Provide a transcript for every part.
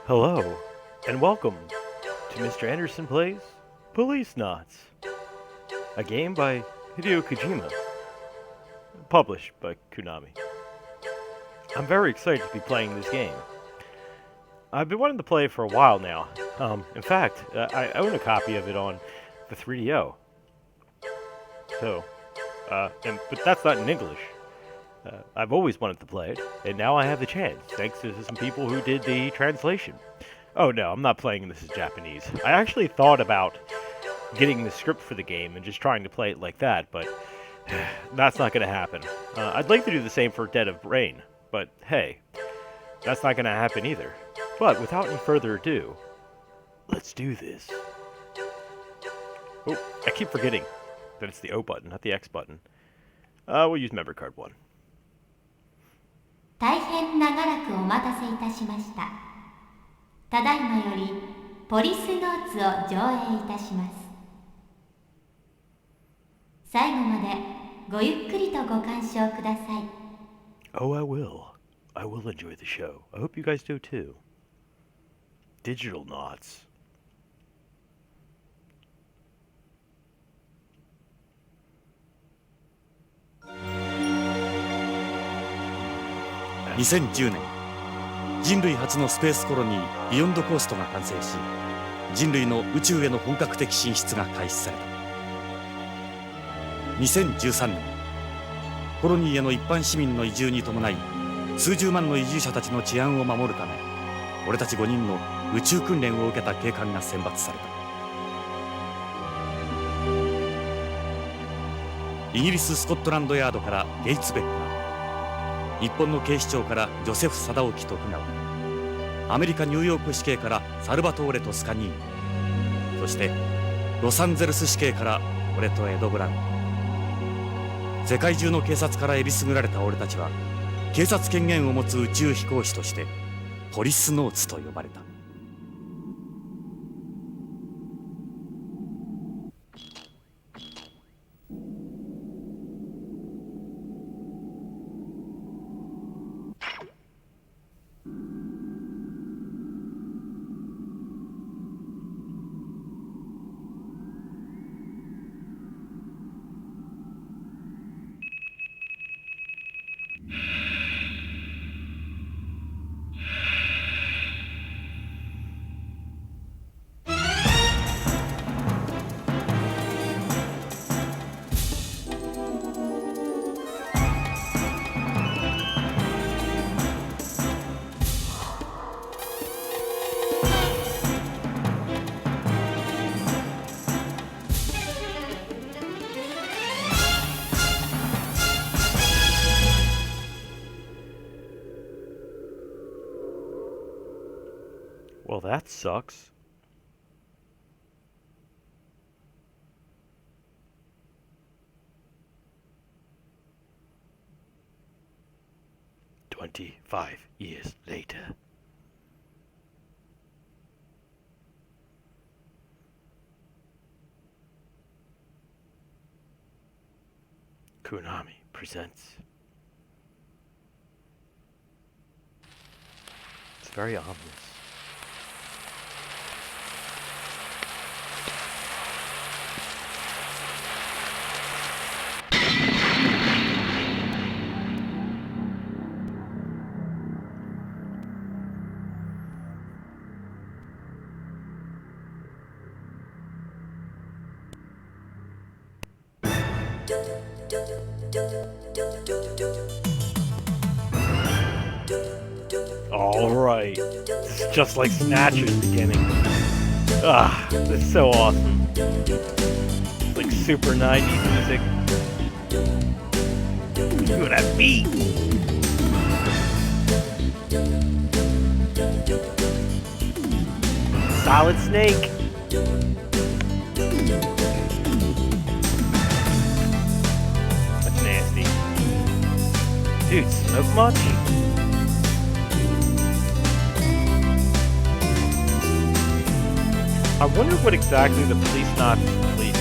Hello, and welcome to Mr. Anderson Plays Policenauts, a game by Hideo Kojima, published by Konami. I'm very excited to be playing this game. I've been wanting to play it for a while now. In fact, I own a copy of it on the 3DO. But that's not in English. I've always wanted to play it, and now I have the chance, thanks to some people who did the translation. Oh no, I'm not playing this as Japanese. I actually thought about getting the script for the game and just trying to play it like that, but that's not going to happen. I'd like to do the same for Dead of Rain, but hey, that's not going to happen either. But without any further ado, let's do this. Oh, I keep forgetting that it's the O button, not the X button. We'll use memory card 1. 大変長らくお待たせいたしました。ただいまよりポリスノーツを上映いたします。最後までごゆっくりとご鑑賞ください。Oh, I will. I will enjoy the show. I hope you guys do too. Digital knots. ...2010年人類初のスペースコロニービヨンドコーストが完成し、人類の宇宙への本格的進出が開始された。2013年コロニーへの一般市民の移住に伴い、数十万の移住者たちの治安を守るため、俺たち5人の宇宙訓練を受けた警官が選抜された。イギリス・スコットランドヤードからゲイツ・ベッカー、日本の警視庁からジョセフ・貞興徳川、アメリカ・ニューヨーク市警からサルバトーレ・トスカニーニ、そしてロサンゼルス市警から俺とエド・ブラウン。世界中の警察からえりすぐられた俺たちは、警察権限を持つ宇宙飛行士としてポリスノーツと呼ばれた。Well, that sucks. "25 years later." Konami presents. It's very ominous. Alright, this is just like Snatcher's beginning. Ah, this is so awesome. It's like super 90s music. Look at that beat! Solid Snake! That's nasty. Dude, smoke much? I wonder what exactly the Policenauts police.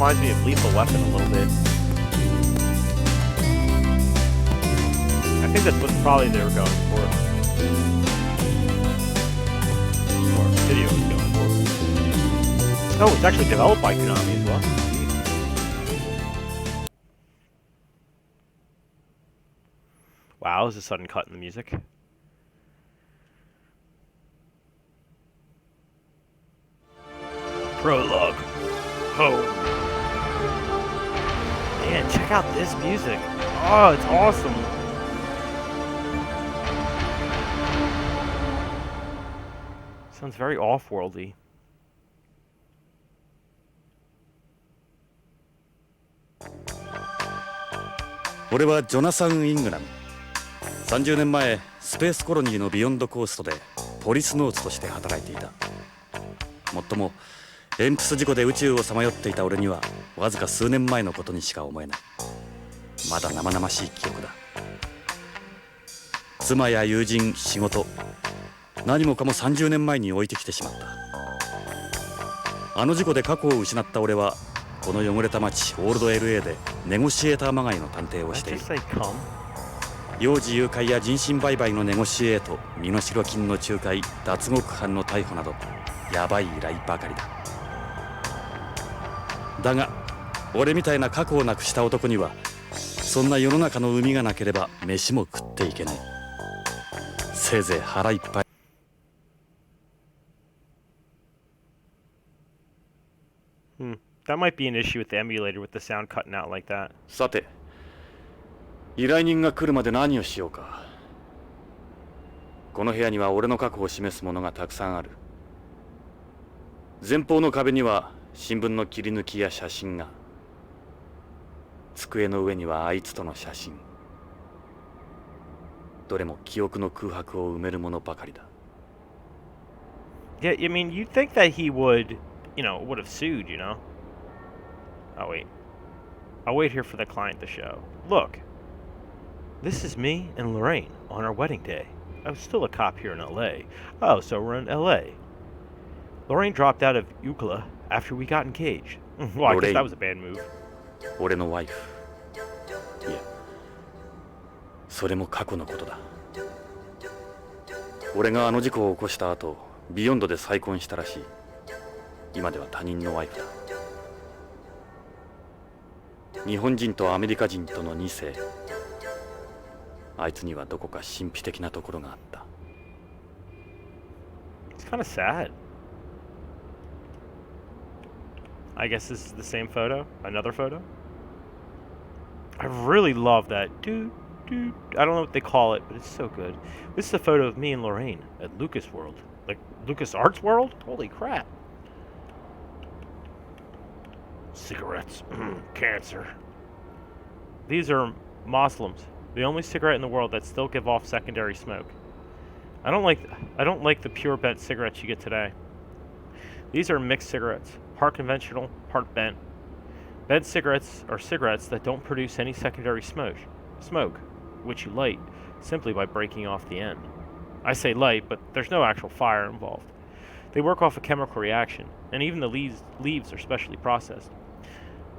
reminds me of Lethal Weapon a little bit. I think that's what probably they were going for. Or Hideo was going for. Oh, it's actually developed by Konami as well. Wow, there's a sudden cut in the music. Prologue. Oh. Man, check out this music. Oh, it's awesome. Sounds very off-worldy.俺はジョナサン・イングラム。30年前スペースコロニーのビヨンドコーストでポリスノーツとして働いていた。もっともエンプス事故で宇宙をさまよっていた俺にはわずか数年前のことにしか思えない。まだ生々しい記憶だ。妻や友人、仕事、何もかも30年前に置いてきてしまった。あの事故で過去を失った俺はこの汚れた街オールド LA でネゴシエーターまがいの探偵をしている。幼児誘拐や人身売買のネゴシエート、身代金の仲介、脱獄犯の逮捕などヤバい依頼ばかりだ。だが俺みたいな過去をなくした男にはそんな世の中の海がなければ飯も食っていけない。せいぜい腹いっぱい。That might be an issue with the emulator with the sound cutting out like that. さて、依頼人が来るまで何をしようか。この部屋には俺の過去を示すものがたくさんある。前方の壁には新聞の切り抜きや写真が。机の上にはあいつとの写真。どれも記憶の空白を埋めるものばかりだ。Yeah, I mean, you'd think that he would, would have sued, Oh, wait. I'll wait here for the client to show. Look. This is me and Lorraine on our wedding day. I was still a cop here in L.A. Oh, so we're in L.A. Lorraine dropped out of UCLA after we got engaged. Well, I guess that was a bad move. 俺のワイフ。いや、それも過去のことだ。俺があの事故を起こした後、ビヨンドで再婚したらしい。今では他人のワイフだ。日本人とアメリカ人との2世。あいつにはどこか神秘的なところがあった。It's kind of sad. I guess this is the same photo? Another photo? I really love that. Dude. I don't know what they call it, but it's so good. This is a photo of me and Lorraine at Lucas World. Like, Lucas Arts World? Holy crap. Cigarettes. Cancer. These are Muslims. The only cigarette in the world that still give off secondary smoke. I don't like the pure bent cigarettes you get today. These are mixed cigarettes, part conventional, part bent. Bent cigarettes are cigarettes that don't produce any secondary smoke, which you light simply by breaking off the end. I say light, but there's no actual fire involved. They work off a chemical reaction, and even the leaves are specially processed.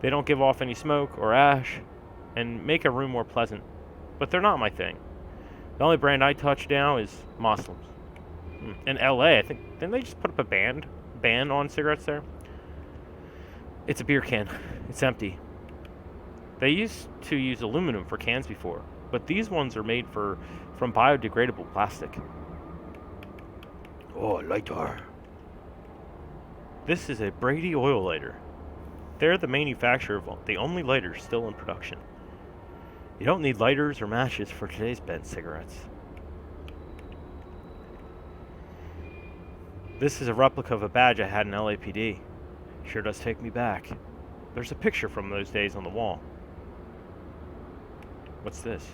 They don't give off any smoke or ash, and make a room more pleasant. But they're not my thing. The only brand I touch now is Muslims. In LA, I think, didn't they just put up a ban on cigarettes there? It's a beer can. It's empty. They used to use aluminum for cans before, but these ones are made from biodegradable plastic. Oh, lighter. This is a Brady oil lighter. They're the manufacturer of the only lighters still in production. You don't need lighters or matches for today's bent cigarettes. This is a replica of a badge I had in LAPD. Sure does take me back. There's a picture from those days on the wall. What's this?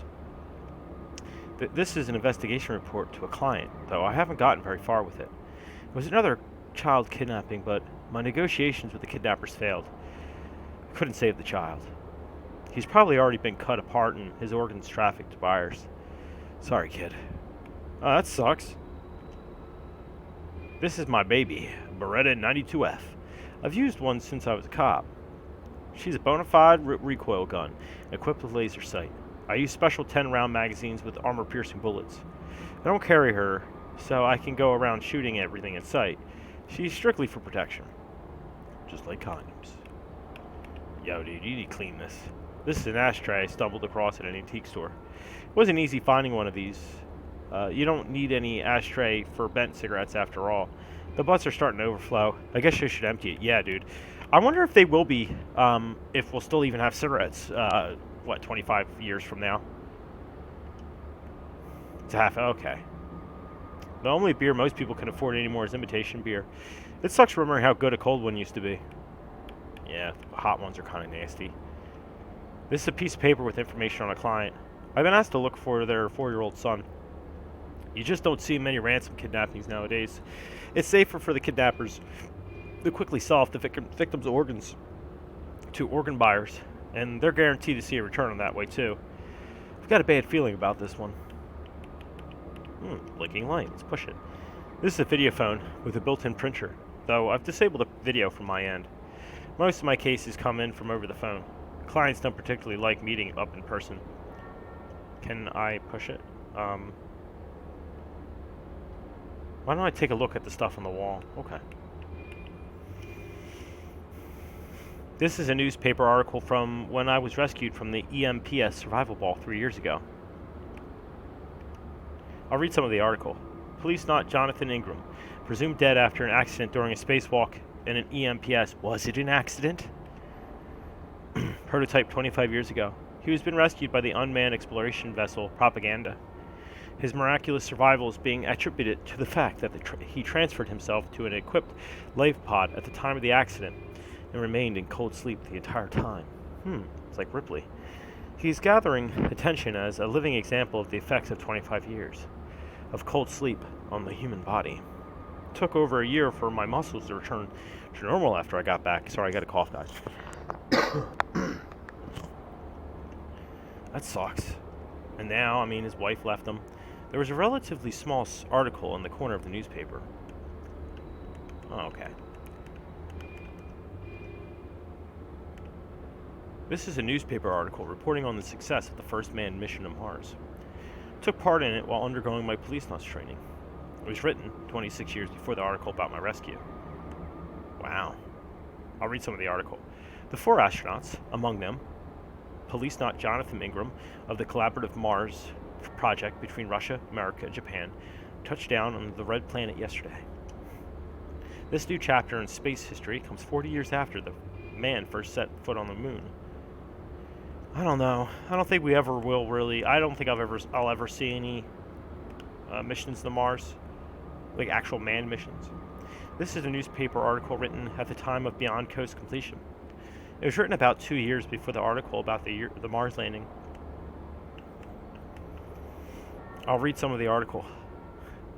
This is an investigation report to a client, though I haven't gotten very far with it. It was another child kidnapping, but my negotiations with the kidnappers failed. I couldn't save the child. He's probably already been cut apart and his organs trafficked to buyers. Sorry, kid. Oh, that sucks. This is my baby, Beretta 92F. I've used one since I was a cop. She's a bona fide recoil gun, equipped with laser sight. I use special 10-round magazines with armor-piercing bullets. I don't carry her, so I can go around shooting everything in sight. She's strictly for protection. Just like condoms. Yo, dude, you need to clean this. This is an ashtray I stumbled across at an antique store. It wasn't easy finding one of these. You don't need any ashtray for bent cigarettes after all. The butts are starting to overflow. I guess you should empty it. Yeah, dude. I wonder if they will be, if we'll still even have cigarettes, 25 years from now? It's half, okay. The only beer most people can afford anymore is imitation beer. It sucks remembering how good a cold one used to be. Yeah, hot ones are kind of nasty. This is a piece of paper with information on a client. I've been asked to look for their 4-year-old son. You just don't see many ransom kidnappings nowadays. It's safer for the kidnappers to quickly sell off the victim's organs to organ buyers, and they're guaranteed to see a return on that way too. I've got a bad feeling about this one. Blinking light. Let's push it. This is a video phone with a built-in printer, though I've disabled the video from my end. Most of my cases come in from over the phone. Clients don't particularly like meeting up in person. Can I push it? Why don't I take a look at the stuff on the wall? Okay. This is a newspaper article from when I was rescued from the EMPS survival ball 3 years ago. I'll read some of the article. Policenauts Jonathan Ingram, presumed dead after an accident during a spacewalk in an EMPS. Was it an accident? Prototype 25 years ago. He was been rescued by the unmanned exploration vessel Propaganda. His miraculous survival is being attributed to the fact that he transferred himself to an equipped life pod at the time of the accident and remained in cold sleep the entire time. It's like Ripley. He's gathering attention as a living example of the effects of 25 years of cold sleep on the human body. It took over a year for my muscles to return to normal after I got back. Sorry, I got a cough, guys. That sucks. And now, his wife left him. There was a relatively small article in the corner of the newspaper. Oh, okay. This is a newspaper article reporting on the success of the first manned mission to Mars. I took part in it while undergoing my Policenauts training. It was written 26 years before the article about my rescue. Wow. I'll read some of the article. The 4 astronauts, among them, Policenaut Jonathan Ingram of the collaborative Mars project between Russia, America, and Japan, touched down on the Red Planet yesterday. This new chapter in space history comes 40 years after the man first set foot on the moon. I don't know. I don't think we ever will really. I don't think I'll ever see any missions to Mars, like actual manned missions. This is a newspaper article written at the time of Beyond Coast completion. It was written about 2 years before the article about the Mars landing. I'll read some of the article.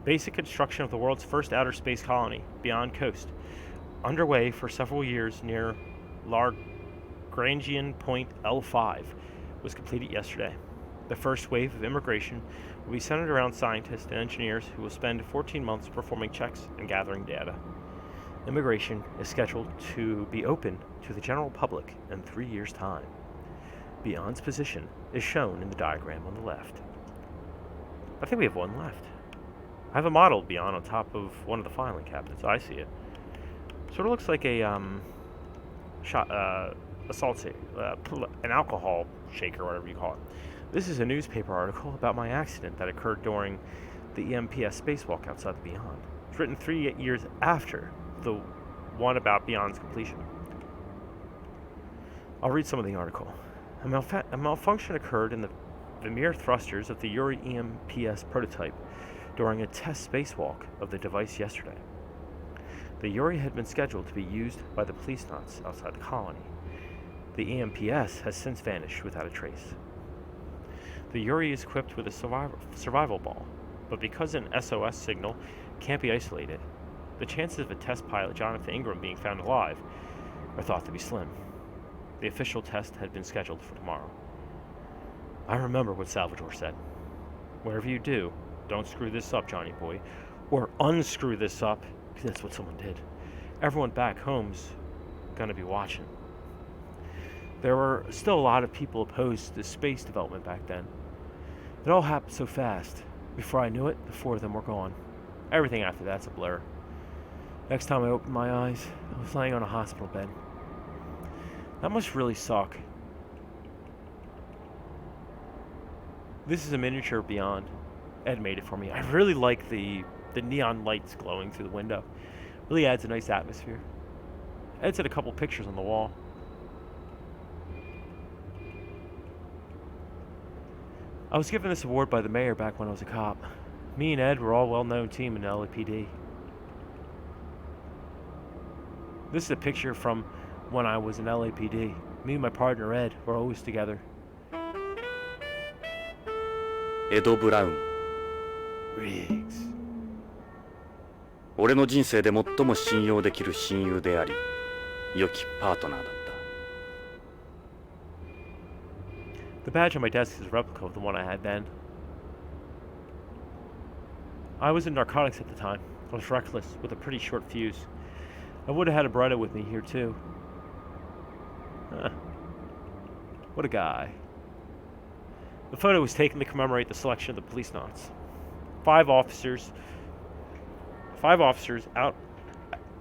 Basic construction of the world's first outer space colony, Beyond Coast, underway for several years near Lagrangian Point L5, was completed yesterday. The first wave of immigration will be centered around scientists and engineers who will spend 14 months performing checks and gathering data. Immigration is scheduled to be open to the general public in 3 years' time. Beyond's position is shown in the diagram on the left. I think we have one left. I have a model of Beyond on top of one of the filing cabinets. I see it. Sort of looks like a an alcohol shaker, whatever you call it. This is a newspaper article about my accident that occurred during the EMPS spacewalk outside the Beyond. It's written 3 years after the one about Beyond's completion. I'll read some of the article. A malfunction occurred in the Vermeer thrusters of the Yuri EMPS prototype during a test spacewalk of the device yesterday. The Yuri had been scheduled to be used by the Policenauts outside the colony. The EMPS has since vanished without a trace. The Yuri is equipped with a survival ball, but because an SOS signal can't be isolated, the chances of a test pilot, Jonathan Ingram, being found alive are thought to be slim. The official test had been scheduled for tomorrow. I remember what Salvador said. Whatever you do, don't screw this up, Johnny boy, or unscrew this up, because that's what someone did. Everyone back home's gonna be watching. There were still a lot of people opposed to space development back then. It all happened so fast. Before I knew it, the 4 of them were gone. Everything after that's a blur. Next time I opened my eyes, I was laying on a hospital bed. That must really suck. This is a miniature of Beyond. Ed made it for me. I really like the neon lights glowing through the window. Really adds a nice atmosphere. Ed's had a couple pictures on the wall. I was given this award by the mayor back when I was a cop. Me and Ed were all a well-known team in LAPD. This is a picture from when I was in LAPD. Me and my partner Ed were always together. エド・ブラウン。 Riggs. 俺の人生で最も信用できる親友であり、良きパートナーだった。 The badge on my desk is a replica of the one I had then. I was in narcotics at the time. I was reckless, with a pretty short fuse. I would have had a Beretta with me here too. Huh. What a guy. The photo was taken to commemorate the selection of the Policenauts. Five officers out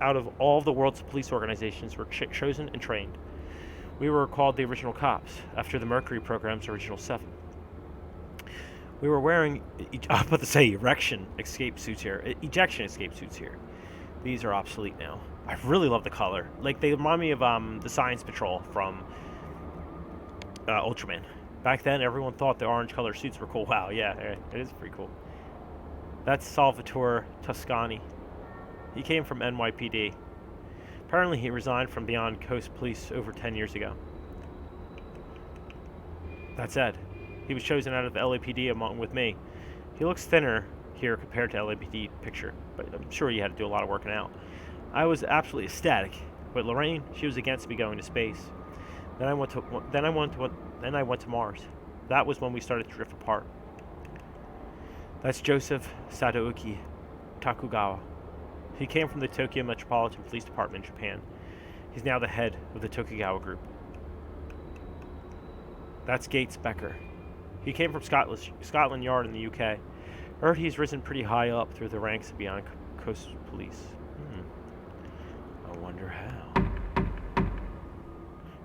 of all of the world's police organizations were chosen and trained. We were called the original cops, after the Mercury program's original 7. We were wearing, I'm about to say ejection escape suits here. These are obsolete now. I really love the color. Like, they remind me of the Science Patrol from Ultraman. Back then, everyone thought the orange color suits were cool. Wow, yeah, it is pretty cool. That's Salvatore Toscani. He came from NYPD. Apparently, he resigned from Beyond Coast Police over 10 years ago. That's Ed. He was chosen out of the LAPD along with me. He looks thinner here compared to LAPD picture, but I'm sure he had to do a lot of working out. I was absolutely ecstatic, but Lorraine, she was against me going to space. Then I went to Mars. That was when we started to drift apart. That's Joseph Sadouki Takugawa. He came from the Tokyo Metropolitan Police Department in Japan. He's now the head of the Tokugawa Group. That's Gates Becker. He came from Scotland Yard in the UK. Heard he's risen pretty high up through the ranks of Beyond Coast Police. I wonder how.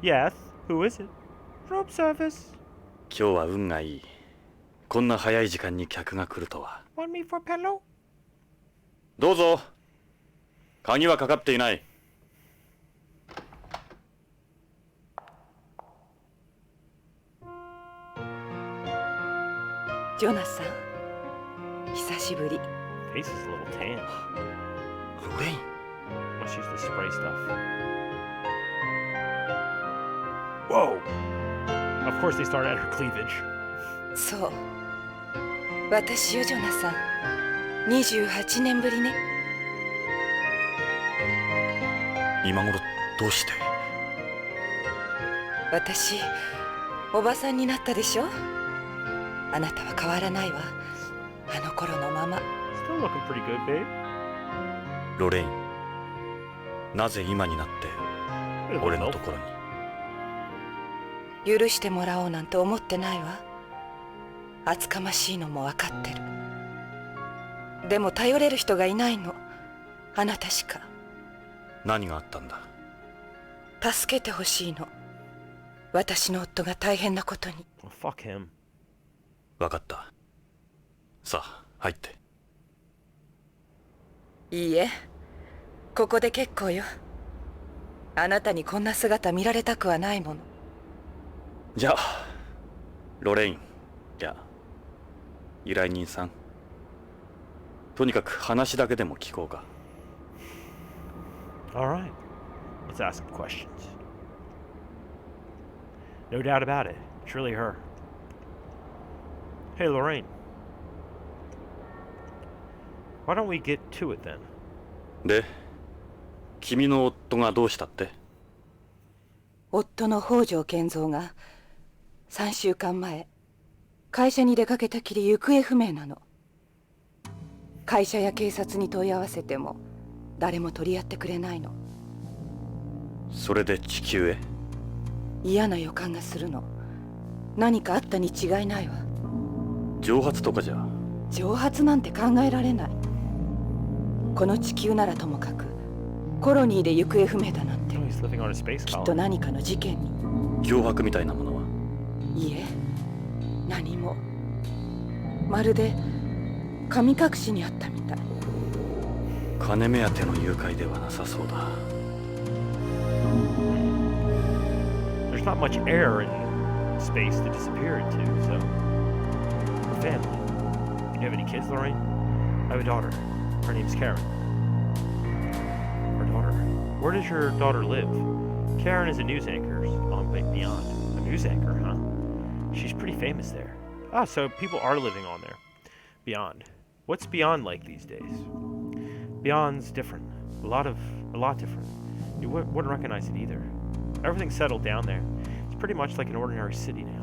Yes, who is it? Room service. 今日は運がいい。こんな早い時間に客が来るとは。Want me for pillow? どうぞ。鍵はかかっていない。ジョナサン、久しぶり。Face is a little tan. ロレイン。 Must use the spray stuff. Whoa! Of course they started at her cleavage. そう。私よジョナサン。28年ぶりね。今頃どうして？私、おばさんになったでしょ？あなたは変わらないわ。あの頃のまま。Still looking pretty good, babe. ロレイン、なぜ今になって俺のところに？許してもらおうなんて思ってないわ。厚かましいのも分かってる。でも頼れる人がいないの。あなたしか。何があったんだ？助けてほしいの。私の夫が大変なことに。Well, fuck him. 分かった。さあ、入って。いいえ、ここで結構よ。あなたにこんな姿見られたくはないもの。じゃあ、ロレイン、いや、依頼人さん。とにかく話だけでも聞こうか。All right. Let's ask some questions. No doubt about it. It's really her. Hey, Lorraine. Why don't we get to it then? で、君の夫がどうしたって？夫の北条健三が3週間前、会社に出かけたきり行方不明なの。会社や警察に問い合わせても誰も取り合ってくれないの。それで地球へ？嫌な予感がするの。何かあったに違いないわ。蒸発とかじゃ。蒸発なんて考えられない。この地球ならともかくコロニーで行方不明だなんて、 Oh, he's living on a space きっと colony. 何かの事件に。脅迫みたいなものは。いえ、何も。まるで神隠しにあったみたい。金目当ての誘拐ではなさそうだ。There's not much air in space to disappear into, so. We're family. Do you have any kids, Lorraine? I have a daughter. Her name's Karen. Her daughter. Where does your daughter live? Karen is a news anchor on Beyond. A news anchor, huh? She's pretty famous there. Ah, so people are living on there. Beyond. What's Beyond like these days? Beyond's different. A lot different. You wouldn't recognize it either. Everything's settled down there. It's pretty much like an ordinary city now.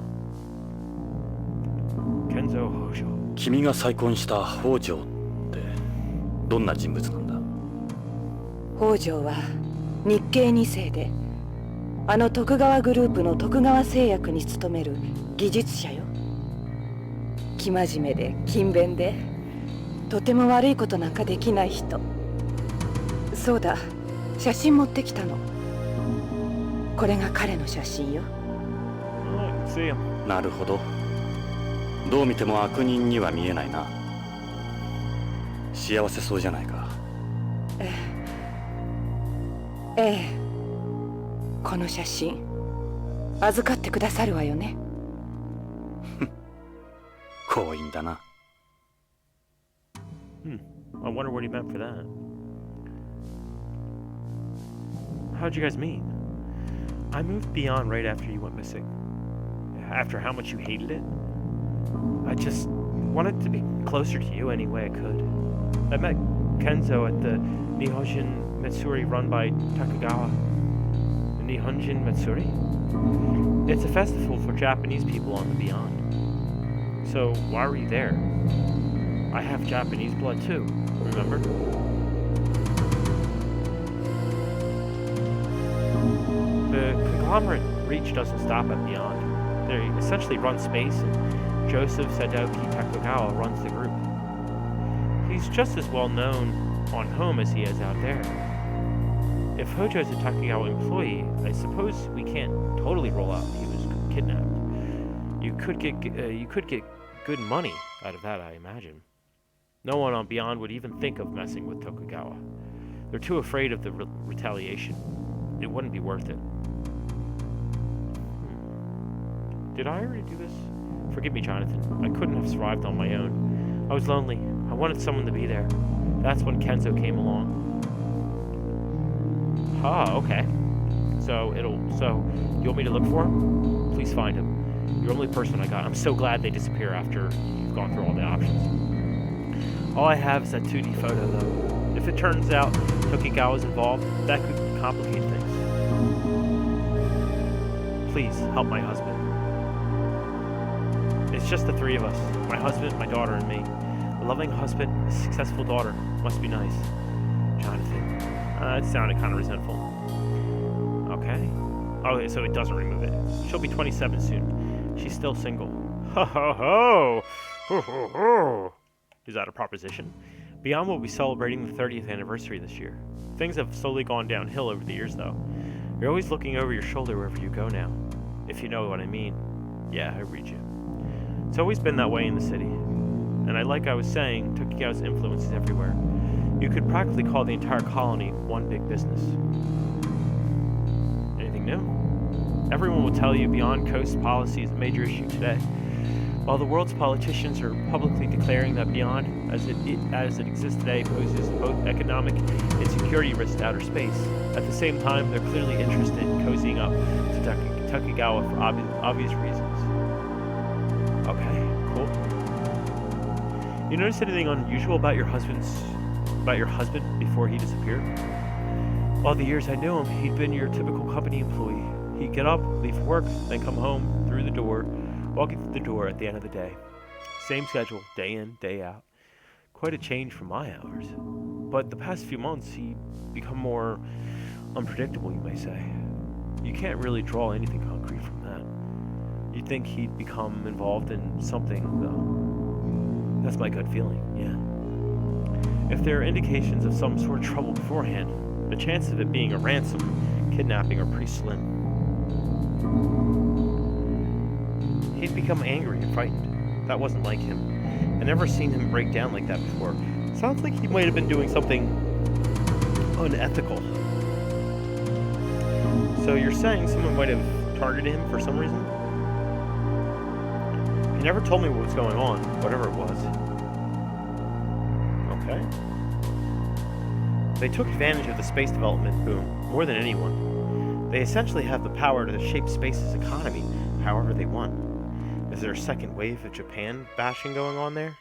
Kenzo Hojo. 君が再婚した北条ってどんな人物なんだ。北条は日系2世で、あの徳川グループの徳川製薬に勤める技術者よ。生真面目で勤勉で、とても悪いことなんかできない人。そうだ、写真持ってきたの。これが彼の写真よ。Oh, I can see him. なるほど。どう見ても悪人には見えないな。幸せそうじゃないか。ええ、この写真預かってくださるわよね。強引だな。I wonder what he meant for that. How'd you guys meet? I moved Beyond right after you went missing. After how much you hated it. I just wanted to be closer to you any way I could. I met Kenzo at the Nihonjin Matsuri run by Takagawa. The Nihonjin Matsuri? It's a festival for Japanese people on the Beyond. So why were you there? I have Japanese blood too, remember? The conglomerate reach doesn't stop at Beyond. They essentially run space, and Joseph Sadauki Takagawa runs the group. He's just as well known on home as he is out there. If Hojo's a Takagawa employee, I suppose we can't totally rule out he was kidnapped. You could get good money out of that, I imagine. No one on Beyond would even think of messing with Tokugawa. They're too afraid of the retaliation. It wouldn't be worth it. Did I already do this? Forgive me, Jonathan. I couldn't have survived on my own. I was lonely. I wanted someone to be there. That's when Kenzo came along. Ah, okay. So you want me to look for him? Please find him. You're the only person I got. I'm so glad they disappear after you've gone through all the options. All I have is that 2D photo, though. If it turns out Tokugawa's involved, that could complicate things. Please, help my husband. It's just the three of us. My husband, my daughter, and me. A loving husband, a successful daughter. Must be nice. Jonathan. It sounded kind of resentful. Okay. Oh, so it doesn't remove it. She'll be 27 soon. She's still single. Ho ho ho! Ho ho ho! Is that a proposition? Beyond will be celebrating the 30th anniversary this year. Things have slowly gone downhill over the years, though. You're always looking over your shoulder wherever you go now. If you know what I mean. Yeah, I read you. It's always been that way in the city. And like I was saying, Tokugawa's influence is everywhere. You could practically call the entire colony one big business. Anything new? Everyone will tell you Beyond Coast policy is a major issue today. While the world's politicians are publicly declaring that Beyond, as it exists today, poses both economic and security risks to outer space, at the same time, they're clearly interested in cozying up to Tokugawa for obvious reasons. Okay, cool. You notice anything unusual about your husband before he disappeared? All the years I knew him, he'd been your typical company employee. He'd get up, leave for work, then come home through the door, walking through the door at the end of the day. Same schedule, day in, day out. Quite a change from my hours. But the past few months, he'd become more unpredictable, you may say. You can't really draw anything concrete from that. You'd think he'd become involved in something, though. That's my gut feeling, yeah. If there are indications of some sort of trouble beforehand, the chances of it being a ransom, kidnapping are pretty slim. He'd become angry and frightened. That wasn't like him. I've never seen him break down like that before. Sounds like he might have been doing something unethical. So you're saying someone might have targeted him for some reason? He never told me what was going on, whatever it was. Okay. They took advantage of the space development boom more than anyone. They essentially have the power to shape space's economy however they want. Is there a second wave of Japan bashing going on there?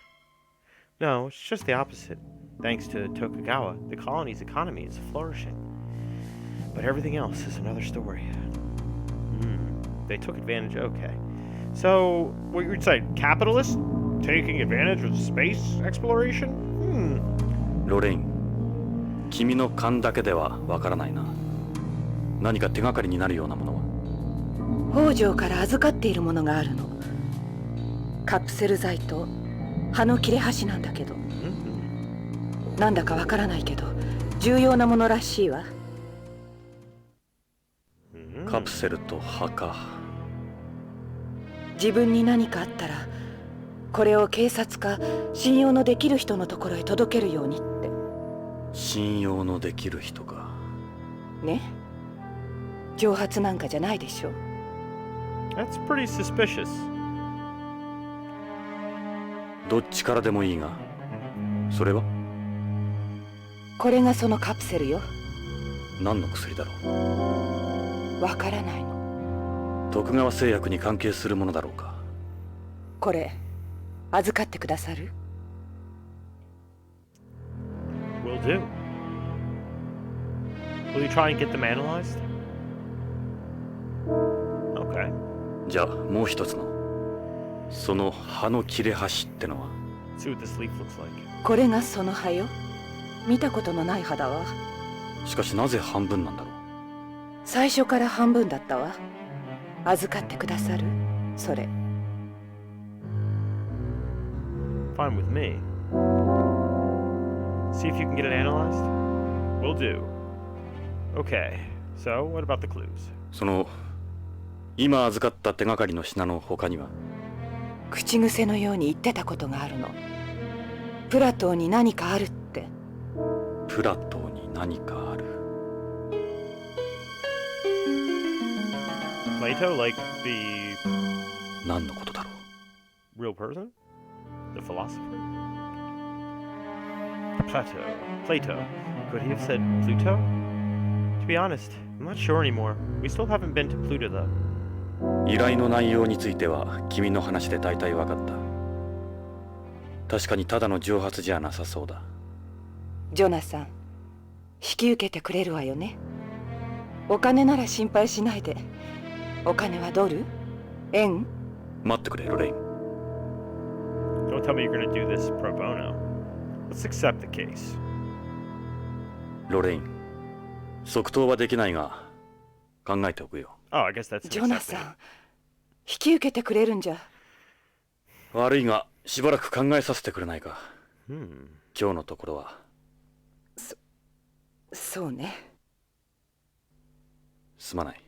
No, it's just the opposite. Thanks to Tokugawa, the colony's economy is flourishing. But everything else is another story. They took advantage, okay. So, what you would say, capitalists taking advantage of space exploration? ロレイン、君の勘だけではわからないな。何か手がかりになるようなものは？北条から預かっているものがあるの。カプセル剤と葉の切れ端なんだけど。なんだかわからないけど、重要なものらしいわ。カプセルと葉か。自分に何かあったらこれを警察か信用のできる人のところへ届けるようにって。信用のできる人か。ね、蒸発なんかじゃないでしょ。 That's pretty suspicious. どっちからでもいいが、それは？これがそのカプセルよ。何の薬だろう？わからないの。徳川製薬に関係するものだろうか。これ預かってくださる？ Will do. Will you try and get them analyzed? Okay. じゃあもう一つのその葉の切れ端ってのは？ Let's see what this leaf looks like. これがその葉よ。見たことのない葉だわ。しかしなぜ半分なんだろう？最初から半分だったわ。預かってくださる？それ。 Fine with me. See if you can get it analyzed? Will do. Okay, so what about the clues? その今預かった手がかりの品の他には？口癖のように言ってたことがあるの。プラトーに何かあるって。プラトーに何かある。Plato, like the 何のことだろう？ real person? The philosopher? Plato. Could he have said Pluto? To be honest, I'm not sure anymore. We still haven't been to Pluto though. 依頼の内容については君の話で大体分かった。確かにただの蒸発じゃなさそうだ。ジョナサン、引き受けてくれるわよね。お金なら心配しないで。お金はドル？円？待ってくれ、ロレイン。Don't tell me you're gonna do this pro bono. Let's accept the case. ロレイン、即答はできないが考えておくよ。Oh, I guess that's ジョナサン、引き受けてくれるんじゃ。悪いがしばらく考えさせてくれないか。今日のところは。そうね。すまない。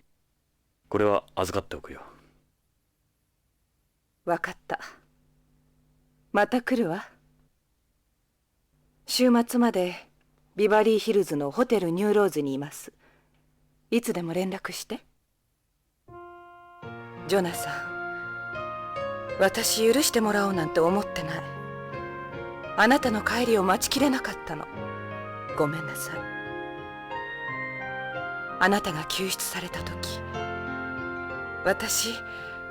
これは預かっておくよ。わかった。また来るわ。週末までビバリーヒルズのホテルニューローズにいます。いつでも連絡して。ジョナサン、私許してもらおうなんて思ってない。あなたの帰りを待ちきれなかったの。ごめんなさい。あなたが救出された時、私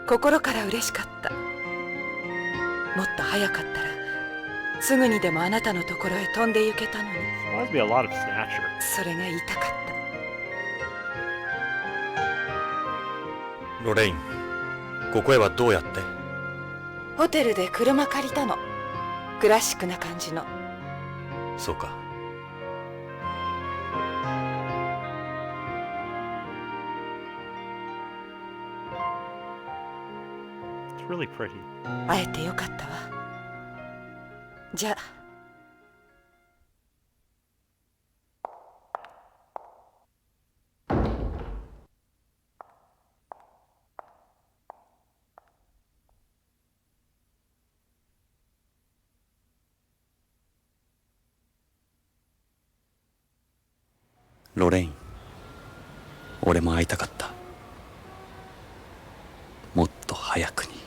心から嬉しかった。もっと早かったらすぐにでもあなたのところへ飛んで行けたのに。Reminds me a lot of Snatcher. それが言いたかった。ロレイン、ここへはどうやって？ホテルで車借りたの。クラシックな感じの。そうか。really pretty. 会えてよかったわ。じゃあ。ロレイン、俺も会いたかった。もっと早くに。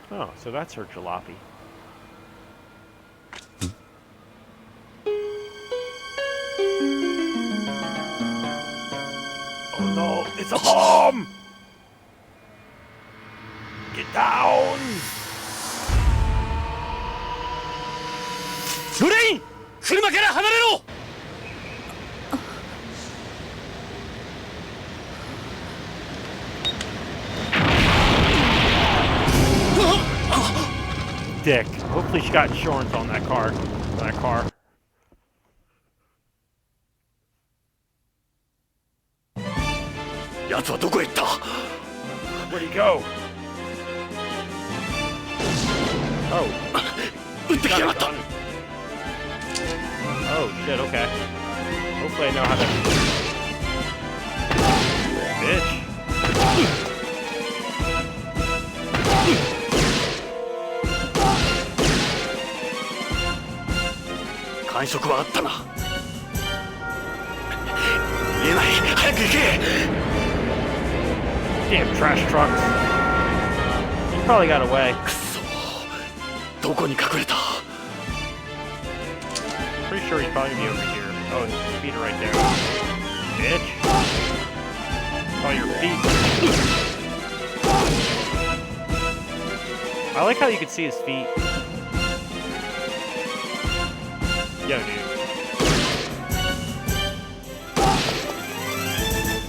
Oh, so that's her jalopy. Oh no, it's a bomb! Get down! ロレイン、車から離れろ。Dick. Hopefully she got insurance on that car. That car. 奴はどこへ行った？ Where'd he go? Oh. 撃ってきやがった。 Oh shit, okay. Hopefully I know how to... Bitch. 感触はあったな。言えない。早く行け。 Damn trash trucks. He probably got away. くそ。どこに隠れた？ Pretty sure he's probably gonna be over here. Oh, his feet are right there. Bitch. Oh, your feet. I like how you can see his feet. Yo, dude.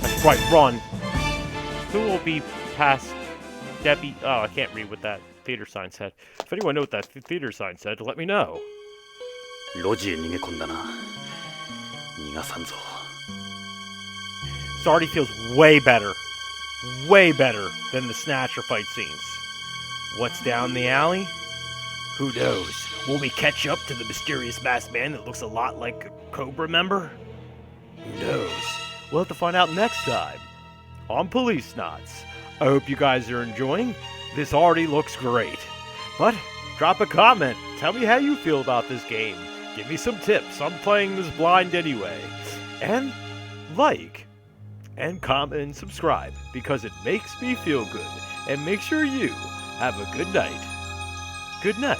That's right, run. Who will be past Debbie? Oh, I can't read what that theater sign said. If anyone knows what that theater sign said, let me know. 路地へ逃げ込んだな。逃がさんぞ。 This already feels way better. Way better than the Snatcher fight scenes. What's down the alley? Who knows? Will we catch up to the mysterious masked man that looks a lot like a Cobra member? Who knows? We'll have to find out next time on Policenauts. I hope you guys are enjoying. This already looks great. But drop a comment. Tell me how you feel about this game. Give me some tips. I'm playing this blind anyway. And like and comment and subscribe because it makes me feel good. And make sure you have a good night. Good night.